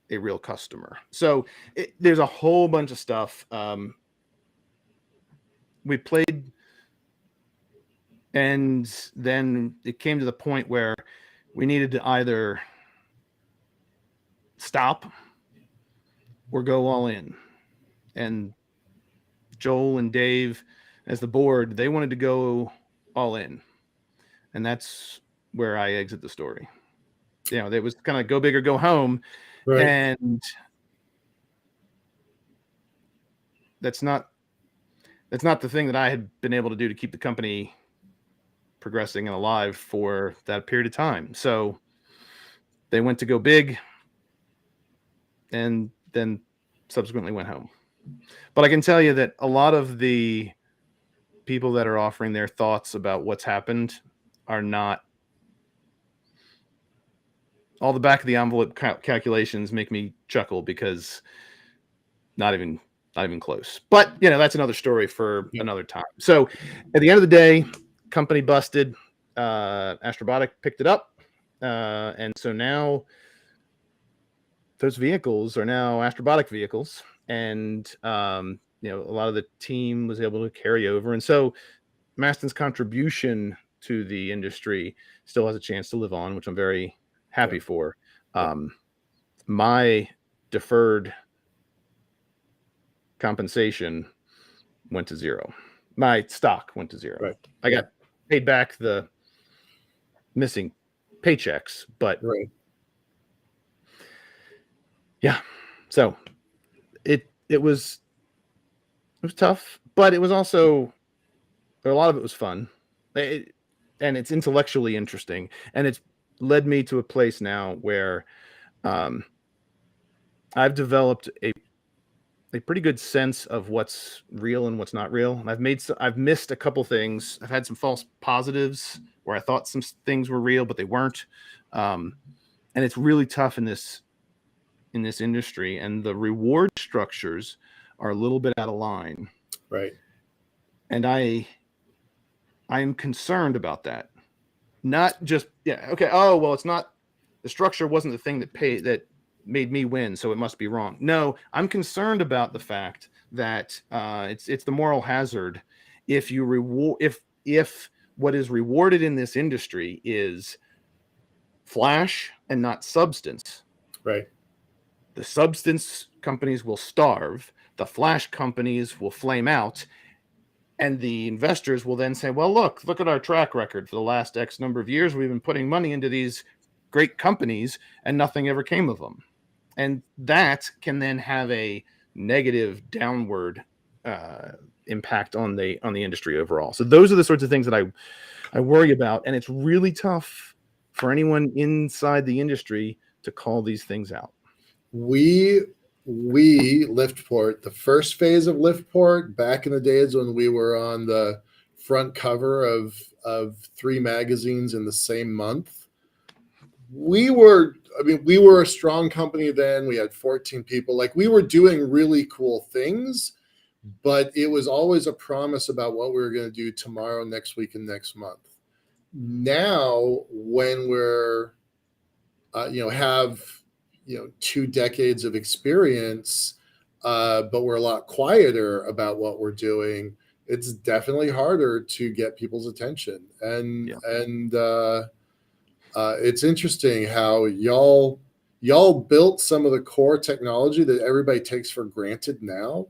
a real customer. So there's a whole bunch of stuff. We played, and then it came to the point where we needed to either stop or go all in. And Joel and Dave, as the board, they wanted to go all in. And that's where I exit the story. You know, it was kind of go big or go home. Right. And that's not the thing that I had been able to do to keep the company progressing and alive for that period of time. So they went to go big and then subsequently went home. But I can tell you that a lot of the people that are offering their thoughts about what's happened are not. All the back of the envelope calculations make me chuckle because not even close. But you know, that's another story for another time. So at the end of the day, company busted. Astrobotic picked it up, and so now those vehicles are now Astrobotic vehicles, and you know, a lot of the team was able to carry over, and so Masten's contribution to the industry still has a chance to live on, which I'm very happy for. My deferred compensation went to zero. My stock went to zero. Right. I got paid back the missing paychecks, but yeah. So it was tough, but it was also, a lot of it was fun. And it's intellectually interesting, and it's led me to a place now where I've developed a pretty good sense of what's real and what's not real. And I've missed a couple things. I've had some false positives where I thought some things were real, but they weren't. And it's really tough in this industry, and the reward structures are a little bit out of line. Right. And I'm concerned about that. Not just, okay, oh, well, it's not, the structure wasn't the thing that made me win, so it must be wrong. No, I'm concerned about the fact that it's the moral hazard if you reward, if what is rewarded in this industry is flash and not substance. Right. The substance companies will starve, the flash companies will flame out, and the investors will then say, well, look at our track record for the last X number of years. We've been putting money into these great companies and nothing ever came of them. And that can then have a negative downward impact on the industry overall. So those are the sorts of things that I worry about. And it's really tough for anyone inside the industry to call these things out. We Liftport, the first phase of Liftport, back in the days when we were on the front cover of 3 magazines in the same month, we were a strong company then. We had 14 people. Like, we were doing really cool things, but it was always a promise about what we were going to do tomorrow, next week, and next month. Now, when we're have 2 decades of experience, but we're a lot quieter about what we're doing, it's definitely harder to get people's attention. And it's interesting how y'all built some of the core technology that everybody takes for granted now.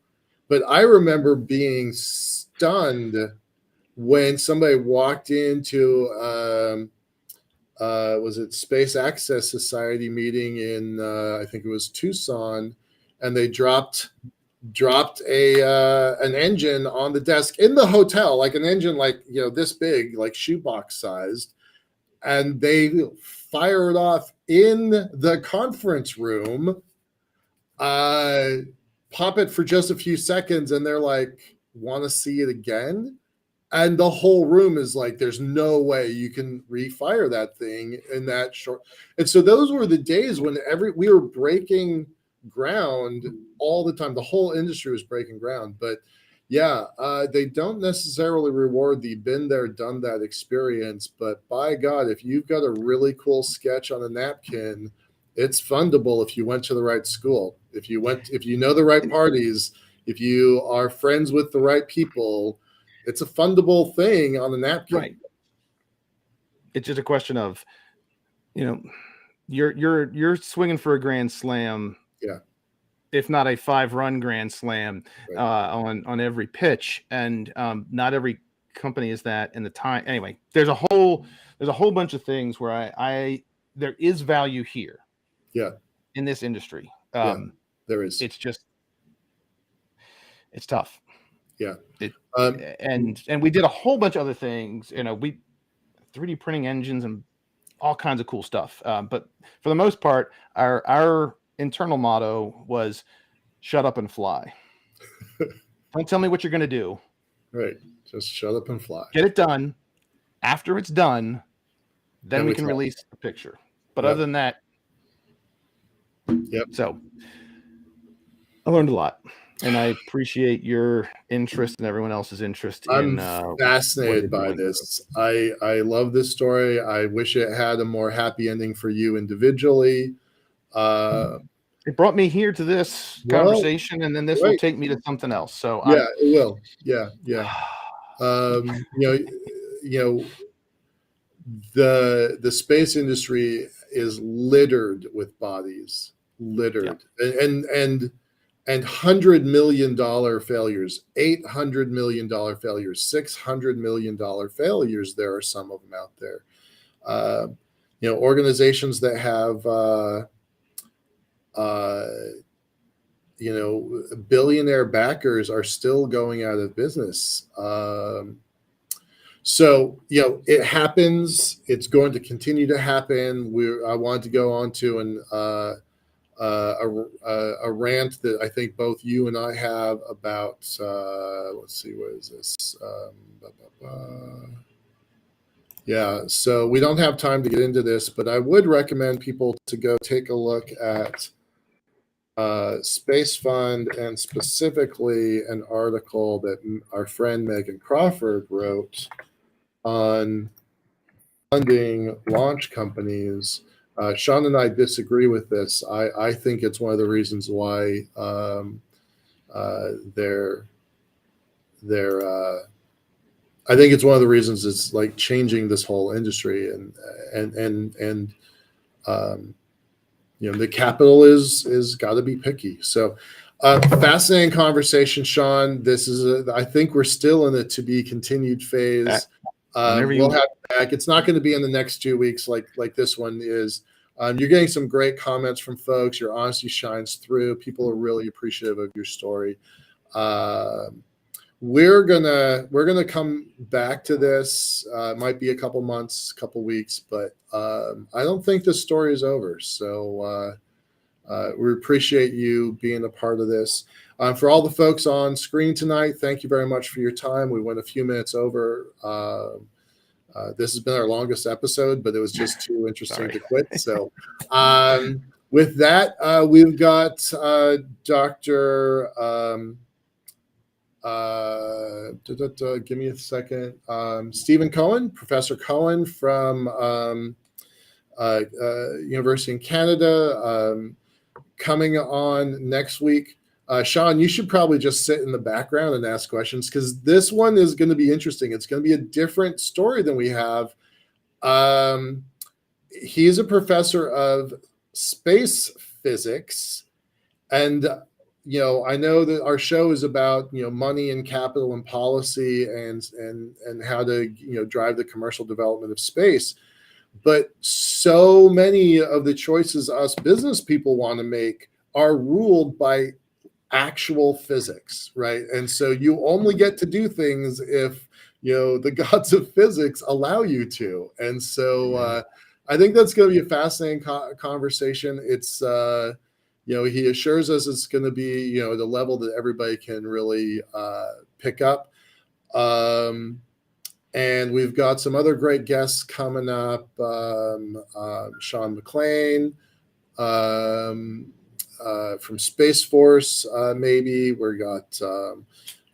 But I remember being stunned when somebody walked into was it Space Access Society meeting in I think it was Tucson, and they dropped an engine on the desk in the hotel, like an engine like this big, like shoebox sized, and they fire it off in the conference room, pop it for just a few seconds, and they're like, want to see it again? And the whole room is like, there's no way you can refire that thing in that short. And so those were the days when we were breaking ground all the time. The whole industry was breaking ground. But they don't necessarily reward the been there, done that experience. But by God, if you've got a really cool sketch on a napkin, it's fundable if you went to the right school, if you know the right parties, if you are friends with the right people. It's a fundable thing on the napkin. Right. It's just a question of, you're swinging for a grand slam. Yeah. If not a 5-run grand slam, right, on every pitch. And not every company is that in the time. Anyway, there's a whole there's a whole bunch of things where I there is value here. Yeah. In this industry. There is. It's tough. Yeah. And we did a whole bunch of other things, we 3D printing engines and all kinds of cool stuff. But for the most part, our internal motto was shut up and fly. Don't tell me what you're going to do. Right. Just shut up and fly. Get it done. After it's done, then we can release the picture. But other than that, so I learned a lot. And I appreciate your interest and everyone else's interest. I'm fascinated by this. I love this story. I wish it had a more happy ending for you individually. It brought me here to this conversation, and then this will take me to something else. So it will. Yeah. The space industry is littered with bodies, and $100 million failures, $800 million failures, $600 million failures. There are some of them out there. Organizations that have, billionaire backers are still going out of business. So, it happens. It's going to continue to happen. I wanted to go on to a rant that I think both you and I have about, let's see, what is this? So we don't have time to get into this, but I would recommend people to go take a look at Space Fund, and specifically an article that our friend Megan Crawford wrote on funding launch companies. Sean and I disagree with this. I think it's one of the reasons why I think it's one of the reasons it's like changing this whole industry, and the capital is got to be picky. So fascinating conversation, Sean. This is I think we're still in the to be continued phase. We'll have back. It's not going to be in the next 2 weeks like this one is. You're getting some great comments from folks. Your honesty shines through. People are really appreciative of your story. We're gonna come back to this. It might be a couple months, couple weeks, but I don't think this story is over. So we appreciate you being a part of this. For all the folks on screen tonight, thank you very much for your time. We went a few minutes over. This has been our longest episode, but it was just too interesting to quit. So with that, we've got Dr. Give me a second. Stephen Cohen, Professor Cohen from University in Canada, coming on next week. Sean, you should probably just sit in the background and ask questions, because this one is going to be interesting. It's going to be a different story than we have. He's a professor of space physics, and I know that our show is about money and capital and policy and how to drive the commercial development of space. But so many of the choices us business people want to make are ruled by actual physics, right? And so you only get to do things if the gods of physics allow you to. And so I think that's going to be a fascinating conversation. It's he assures us it's going to be the level that everybody can really pick up. And we've got some other great guests coming up. Sean McLean from Space Force, maybe. We got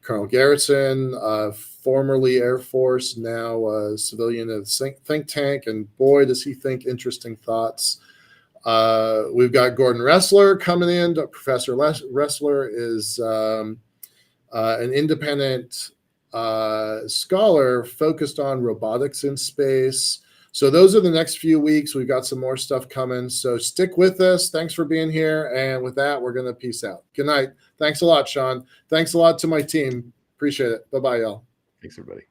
Colonel Garrison, formerly Air Force, now a civilian at a think tank, and boy, does he think interesting thoughts. We've got Gordon Ressler coming in. Professor Ressler is an independent scholar focused on robotics in space. So those are the next few weeks. We've got some more stuff coming. So stick with us. Thanks for being here. And with that, we're going to peace out. Good night. Thanks a lot, Sean. Thanks a lot to my team. Appreciate it. Bye-bye, y'all. Thanks, everybody.